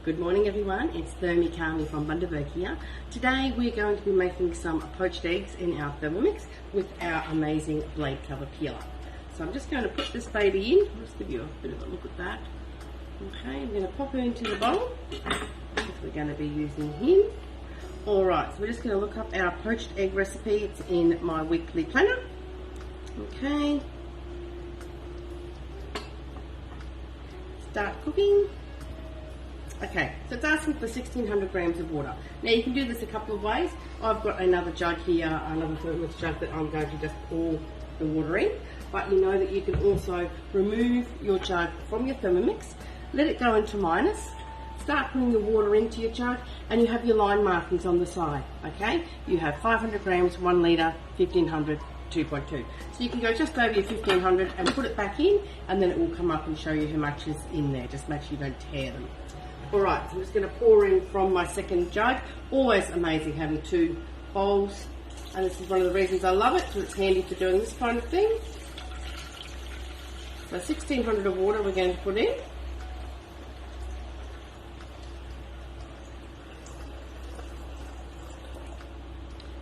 Good morning everyone, it's Thermi Carmi from Bundaberg here. Today we're going to be making some poached eggs in our Thermomix with our amazing blade cover peeler. So I'm just going to put this baby in. I'll just give you a bit of a look at that. Okay, I'm going to pop her into the bowl because we're going to be using him. Alright, so we're just going to look up our poached egg recipe. It's in my weekly planner. Okay. Start cooking. Okay, so it's asking for 1600 grams of water. Now you can do this a couple of ways. I've got another jug here, another Thermomix jug that I'm going to just pour the water in. But you know that you can also remove your jug from your Thermomix, let it go into minus, start putting the water into your jug, and you have your line markings on the side, okay? You have 500 grams, 1 litre, 1500, 2.2. So you can go just over your 1500 and put it back in, and then it will come up and show you how much is in there. Just make sure you don't tear them. Alright, so I'm just going to pour in from my second jug. Always amazing having two bowls, and this is one of the reasons I love it, because it's handy for doing this kind of thing. So 1600 of water we're going to put in.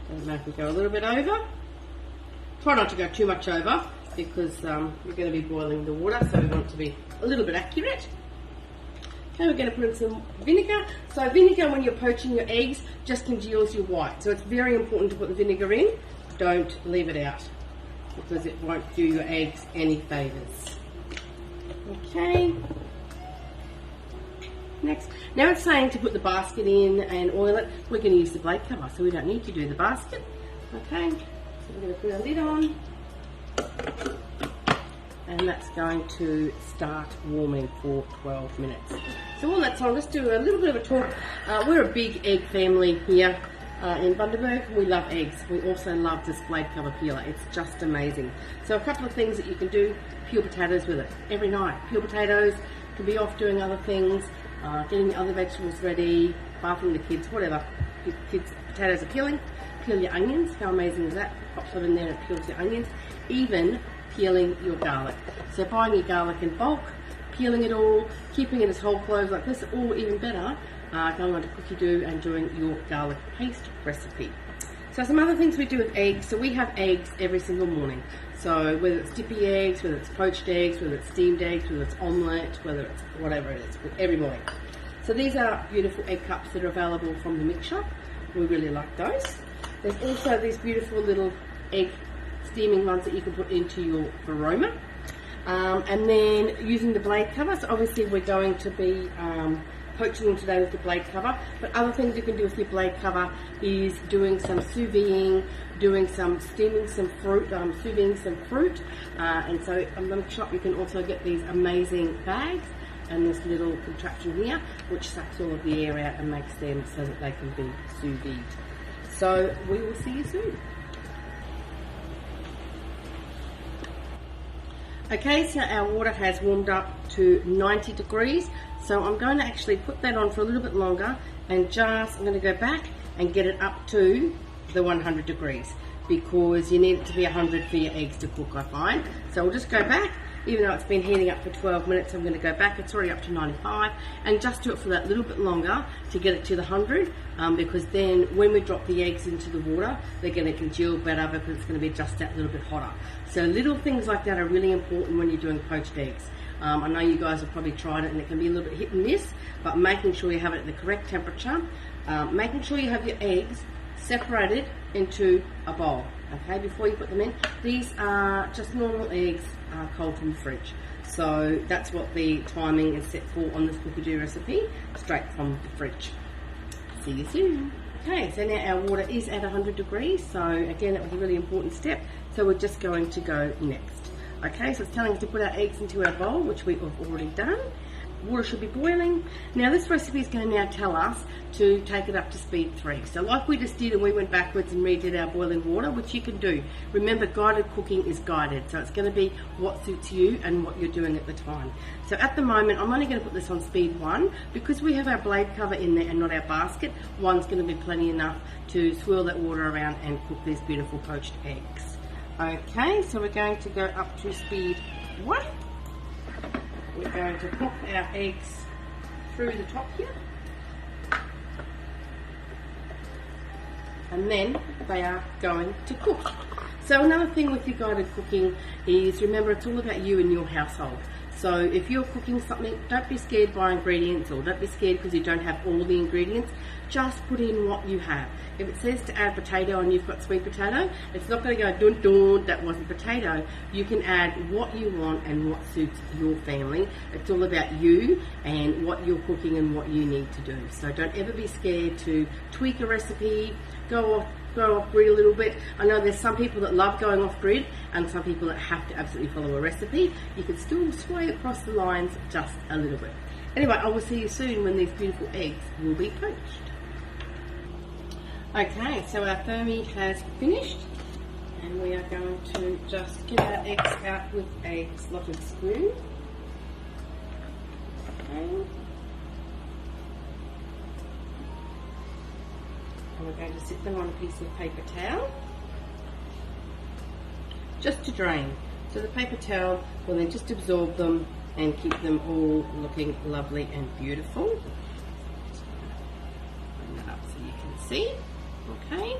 And make it go a little bit over. Try not to go too much over, because you're going to be boiling the water, so we want it to be a little bit accurate. Okay, we're going to put in some vinegar. So vinegar, when you're poaching your eggs, just congeals your white. So it's very important to put the vinegar in. Don't leave it out, because it won't do your eggs any favours. Okay. Next. Now it's saying to put the basket in and oil it. We're going to use the blade cover, so we don't need to do the basket. Okay. So we're going to put our lid on. And that's going to start warming for 12 minutes. So while that's on, let's do a little bit of a talk. We're a big egg family here in Bundaberg. We love eggs. We also love this blade cover peeler. It's just amazing. So a couple of things that you can do: peel potatoes with it every night. Peel potatoes, can be off doing other things, getting the other vegetables ready, bathing the kids, whatever. Kids, potatoes are peeling. Peel your onions. How amazing is that? Pops it in there and it peels your onions. Even peeling your garlic. So buying your garlic in bulk, peeling it all, keeping it as whole cloves like this, or even better, going on to cookie dough and doing your garlic paste recipe. So some other things we do with eggs. So we have eggs every single morning. So whether it's dippy eggs, whether it's poached eggs, whether it's steamed eggs, whether it's omelette, whether it's whatever it is, every morning. So these are beautiful egg cups that are available from the mix shop. We really like those. There's also these beautiful little egg steaming ones that you can put into your aroma. And then using the blade cover, so obviously we're going to be poaching them today with the blade cover, but other things you can do with your blade cover is doing some sous videing, doing some steaming some fruit, sous videing some fruit, and so on the shop you can also get these amazing bags and this little contraption here which sucks all of the air out and makes them so that they can be sous vide. So we will see you soon. Okay, so our water has warmed up to 90 degrees, so I'm going to actually put that on for a little bit longer and I'm going to go back and get it up to the 100 degrees, because you need it to be 100 for your eggs to cook, I find. So we'll just go back. Even though it's been heating up for 12 minutes, I'm going to go back. It's already up to 95, and just do it for that little bit longer to get it to the 100, because then when we drop the eggs into the water, they're going to congeal better because it's going to be just that little bit hotter. So little things like that are really important when you're doing poached eggs. I know you guys have probably tried it and it can be a little bit hit and miss, but making sure you have it at the correct temperature, making sure you have your eggs separated into a bowl, okay, before you put them in. These are just normal eggs, cold from the fridge. So that's what the timing is set for on this cookie dough recipe, straight from the fridge. See you soon. Okay, so now our water is at 100 degrees, so again that was a really important step, so we're just going to go next. Okay, so it's telling us to put our eggs into our bowl, which we have already done. Water should be boiling. Now this recipe is going to now tell us to take it up to speed 3. So like we just did, and we went backwards and redid our boiling water, which you can do. Remember, guided cooking is guided, so it's going to be what suits you and what you're doing at the time. So at the moment I'm only going to put this on speed 1, because we have our blade cover in there and not our basket. 1's going to be plenty enough to swirl that water around and cook these beautiful poached eggs. Okay, so we're going to go up to speed 1. We're going to pop our eggs through the top here. and then they are going to cook. So another thing with your guided cooking is, remember, it's all about you and your household. So if you're cooking something, don't be scared by ingredients, or don't be scared because you don't have all the ingredients. Just put in what you have. If it says to add potato and you've got sweet potato, it's not going to go dun dun, that wasn't potato. You can add what you want and what suits your family. It's all about you and what you're cooking and what you need to do. So don't ever be scared to tweak a recipe, go off grid a little bit. I know there's some people that love going off grid and some people that have to absolutely follow a recipe. You can still sway across the lines just a little bit. Anyway, I will see you soon when these beautiful eggs will be poached. Okay, so our thermi has finished, and we are going to just get our eggs out with a slotted spoon. Okay. And we're going to sit them on a piece of paper towel just to drain. So the paper towel will then just absorb them and keep them all looking lovely and beautiful. Bring that up so you can see. Okay.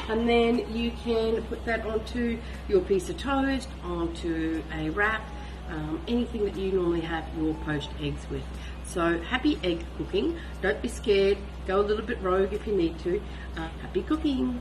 And then you can put that onto your piece of toast, onto a wrap, anything that you normally have your poached eggs with. So happy egg cooking. Don't be scared. Go a little bit rogue if you need to. Happy cooking.